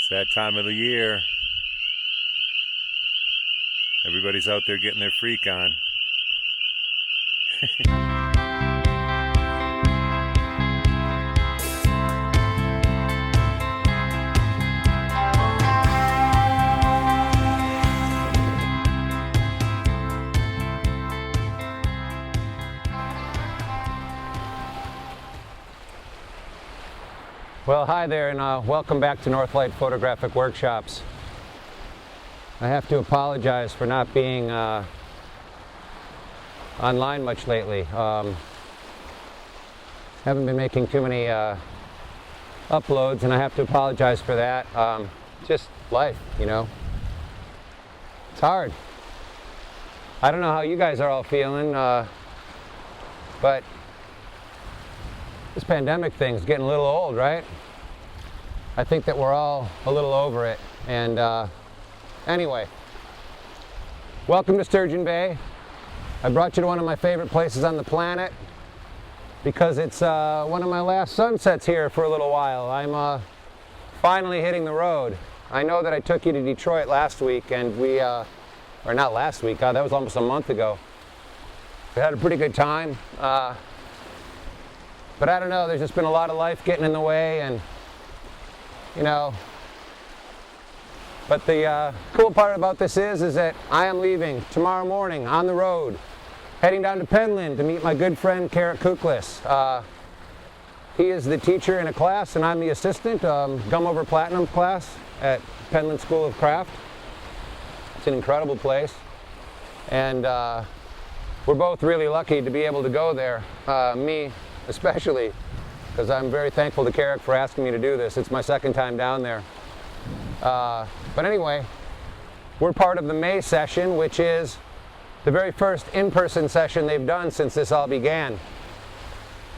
It's that time of the year. Everybody's out there getting their freak on. Well, hi there, and welcome back to Northlight Photographic Workshops. I have to apologize for not being online much lately. Haven't been making too many uploads, and I have to apologize for that. Just life, you know. It's hard. I don't know how you guys are all feeling, but this pandemic thing's getting a little old, right? I think that we're all a little over it. And anyway, welcome to Sturgeon Bay. I brought you to one of my favorite places on the planet because it's one of my last sunsets here for a little while. I'm finally hitting the road. I know that I took you to Detroit last week, and we, or not last week, God, that was almost a month ago. We had a pretty good time. But I don't know, there's just been a lot of life getting in the way, and, you know. But the cool part about this is that I am leaving tomorrow morning on the road, heading down to Penland to meet my good friend Kerik Kouklis. He is the teacher in a class, and I'm the assistant, Gum Over Platinum class at Penland School of Craft. It's an incredible place, and we're both really lucky to be able to go there. Me especially, because I'm very thankful to Kerik for asking me to do this. It's my second time down there. But anyway, we're part of the May session, which is the very first in-person session they've done since this all began.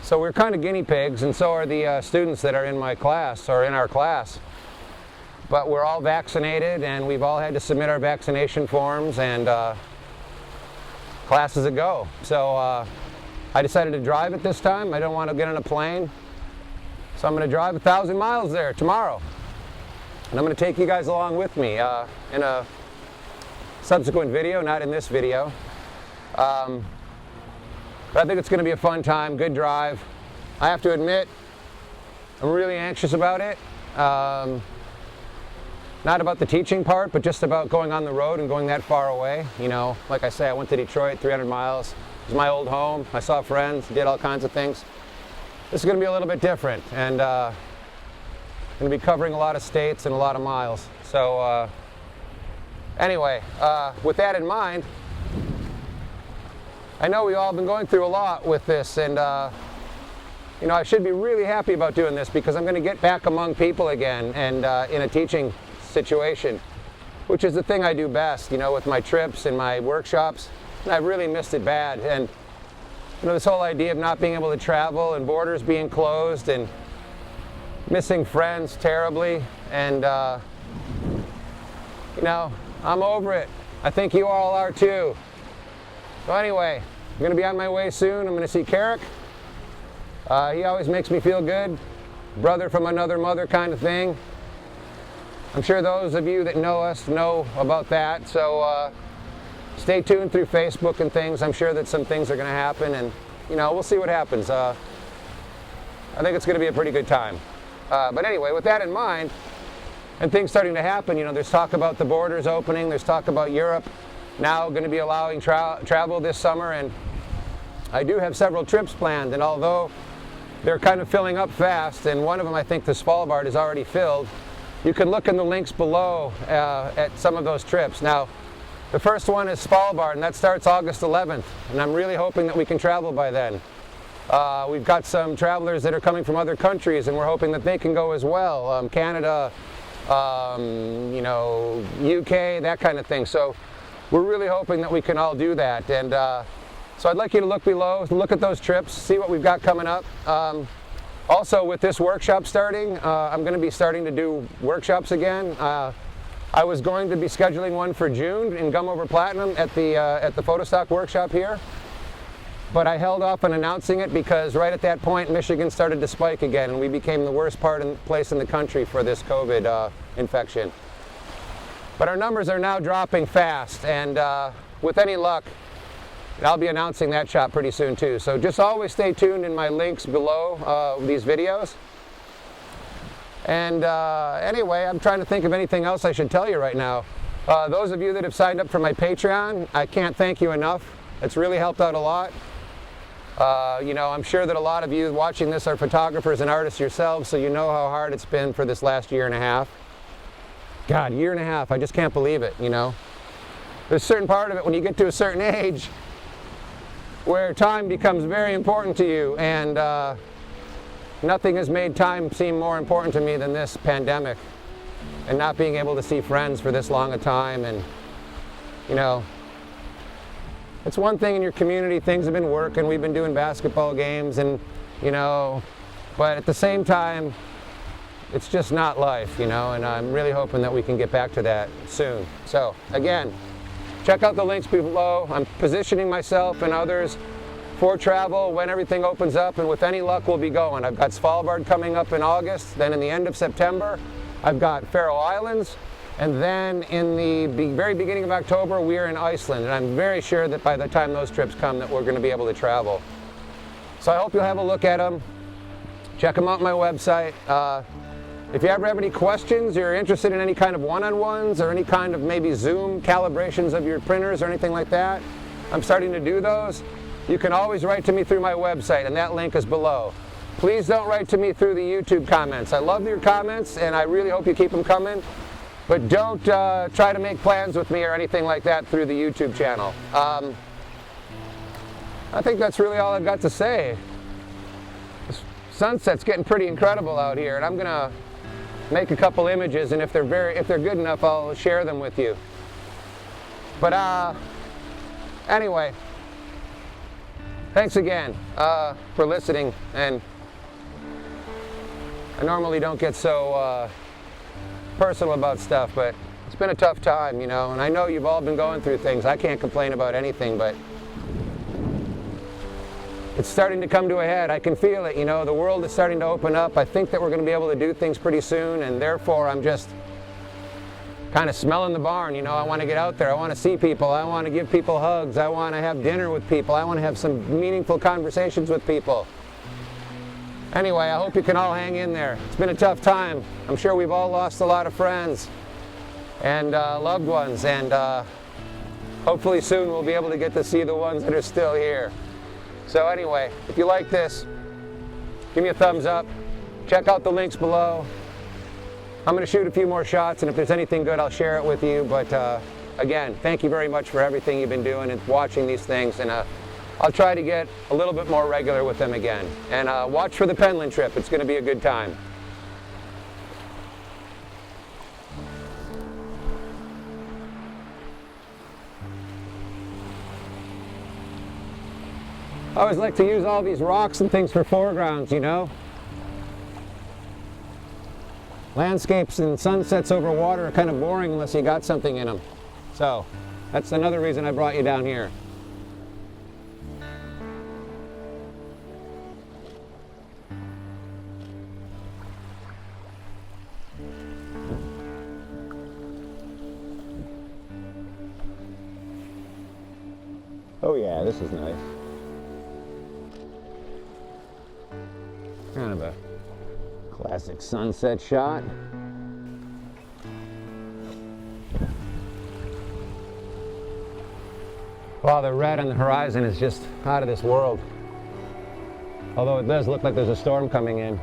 So we're kind of guinea pigs, and so are the students that are in my class, or in our class. But we're all vaccinated, and we've all had to submit our vaccination forms, and classes a go. So I decided to drive it this time. I don't want to get on a plane. So I'm going to drive 1,000 miles there tomorrow. And I'm going to take you guys along with me in a subsequent video, not in this video. But I think it's going to be a fun time, good drive. I have to admit, I'm really anxious about it. Not about the teaching part, but just about going on the road and going that far away. You know, like I say, I went to Detroit, 300 miles. It was my old home. I saw friends, did all kinds of things. This is going to be a little bit different, and going to be covering a lot of states and a lot of miles. So anyway, with that in mind, I know we've all been going through a lot with this, and you know, I should be really happy about doing this because I'm going to get back among people again and in a teaching situation, which is the thing I do best, you know, with my trips and my workshops. And I really missed it bad, and you know, this whole idea of not being able to travel and borders being closed and missing friends terribly, and you know, I'm over it. I think you all are too. So anyway, I'm going to be on my way soon. I'm going to see Kerik. He always makes me feel good. Brother from another mother kind of thing. I'm sure those of you that know us know about that. So stay tuned through Facebook and things. I'm sure that some things are going to happen, and you know, we'll see what happens. I think it's going to be a pretty good time. But anyway, with that in mind, and things starting to happen, you know, there's talk about the borders opening. There's talk about Europe now going to be allowing travel this summer, and I do have several trips planned. And although they're kind of filling up fast, and one of them, I think, the Svalbard is already filled, you can look in the links below at some of those trips. Now, the first one is Svalbard, and that starts August 11th, and I'm really hoping that we can travel by then. We've got some travelers that are coming from other countries, and we're hoping that they can go as well. Canada, you know, UK, that kind of thing. So we're really hoping that we can all do that. And so I'd like you to look below, look at those trips, see what we've got coming up. Also, with this workshop starting, I'm going to be starting to do workshops again. I was going to be scheduling one for June in Gum Over Platinum at the Photostock workshop here. but I held off on announcing it because right at that point Michigan started to spike again and we became the worst place in the country for this COVID infection. But our numbers are now dropping fast, and with any luck I'll be announcing that shot pretty soon too. So just always stay tuned in my links below these videos. And anyway, I'm trying to think of anything else I should tell you right now. Those of you that have signed up for my Patreon, I can't thank you enough. It's really helped out a lot. You know, I'm sure that a lot of you watching this are photographers and artists yourselves, so you know how hard it's been for this last year and a half. God, year and a half, I just can't believe it, you know. There's a certain part of it when you get to a certain age where time becomes very important to you, and nothing has made time seem more important to me than this pandemic and not being able to see friends for this long a time. And you know, it's one thing in your community, things have been working, we've been doing basketball games, and you know, but at the same time it's just not life, you know, and I'm really hoping that we can get back to that soon. So again, check out the links below. I'm positioning myself and others for travel when everything opens up, and with any luck we'll be going. I've got Svalbard coming up in August, then in the end of September I've got Faroe Islands, and then in the very beginning of October we're in Iceland, and I'm very sure that by the time those trips come that we're going to be able to travel. So I hope you'll have a look at them. Check them out on my website. If you ever have any questions, you're interested in any kind of one-on-ones or any kind of maybe Zoom calibrations of your printers or anything like that, I'm starting to do those. You can always write to me through my website, and that link is below. Please don't write to me through the YouTube comments. I love your comments, and I really hope you keep them coming. But don't try to make plans with me or anything like that through the YouTube channel. I think that's really all I've got to say. The sunset's getting pretty incredible out here, and I'm gonna make a couple images, and if they're good enough, I'll share them with you. But anyway, thanks again for listening. And I normally don't get so personal about stuff, but it's been a tough time, you know, and I know you've all been going through things. I can't complain about anything, but it's starting to come to a head. I can feel it, you know, the world is starting to open up. I think that we're going to be able to do things pretty soon, and therefore I'm just kind of smelling the barn, you know. I want to get out there, I want to see people, I want to give people hugs, I want to have dinner with people, I want to have some meaningful conversations with people. Anyway, I hope you can all hang in there. It's been a tough time. I'm sure we've all lost a lot of friends and loved ones, and hopefully soon we'll be able to get to see the ones that are still here. So anyway, if you like this, give me a thumbs up. Check out the links below. I'm going to shoot a few more shots, and if there's anything good, I'll share it with you. But again, thank you very much for everything you've been doing and watching these things. And I'll try to get a little bit more regular with them again. And watch for the Penland trip. It's going to be a good time. I always like to use all these rocks and things for foregrounds, you know. Landscapes and sunsets over water are kind of boring unless you got something in them. So that's another reason I brought you down here. Oh yeah, this is nice. Kind of a classic sunset shot. Wow, the red on the horizon is just out of this world. Although it does look like there's a storm coming in.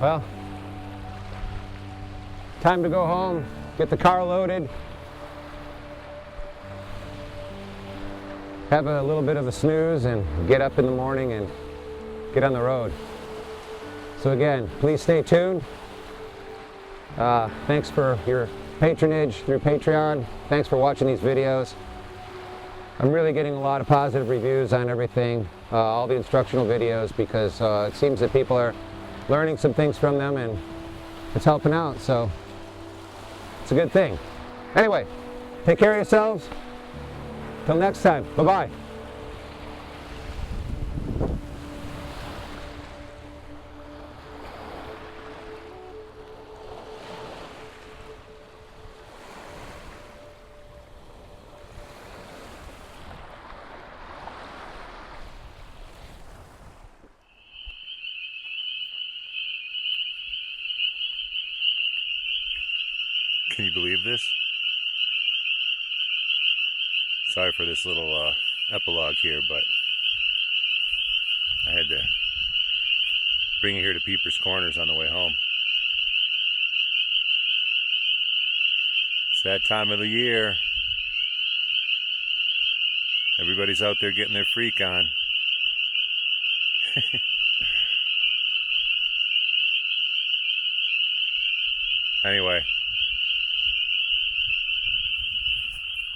Well, time to go home, get the car loaded, have a little bit of a snooze, and get up in the morning and get on the road. So again, please stay tuned. Thanks for your patronage through Patreon. Thanks for watching these videos. I'm really getting a lot of positive reviews on everything, all the instructional videos, because it seems that people are learning some things from them and it's helping out, so it's a good thing. Anyway, take care of yourselves. Till next time, bye-bye. Can you believe this? Sorry for this little epilogue here, but I had to bring it here to Peepers Corners on the way home. It's that time of the year. Everybody's out there getting their freak on. Anyway.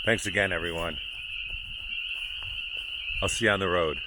Thanks again, everyone. I'll see you on the road.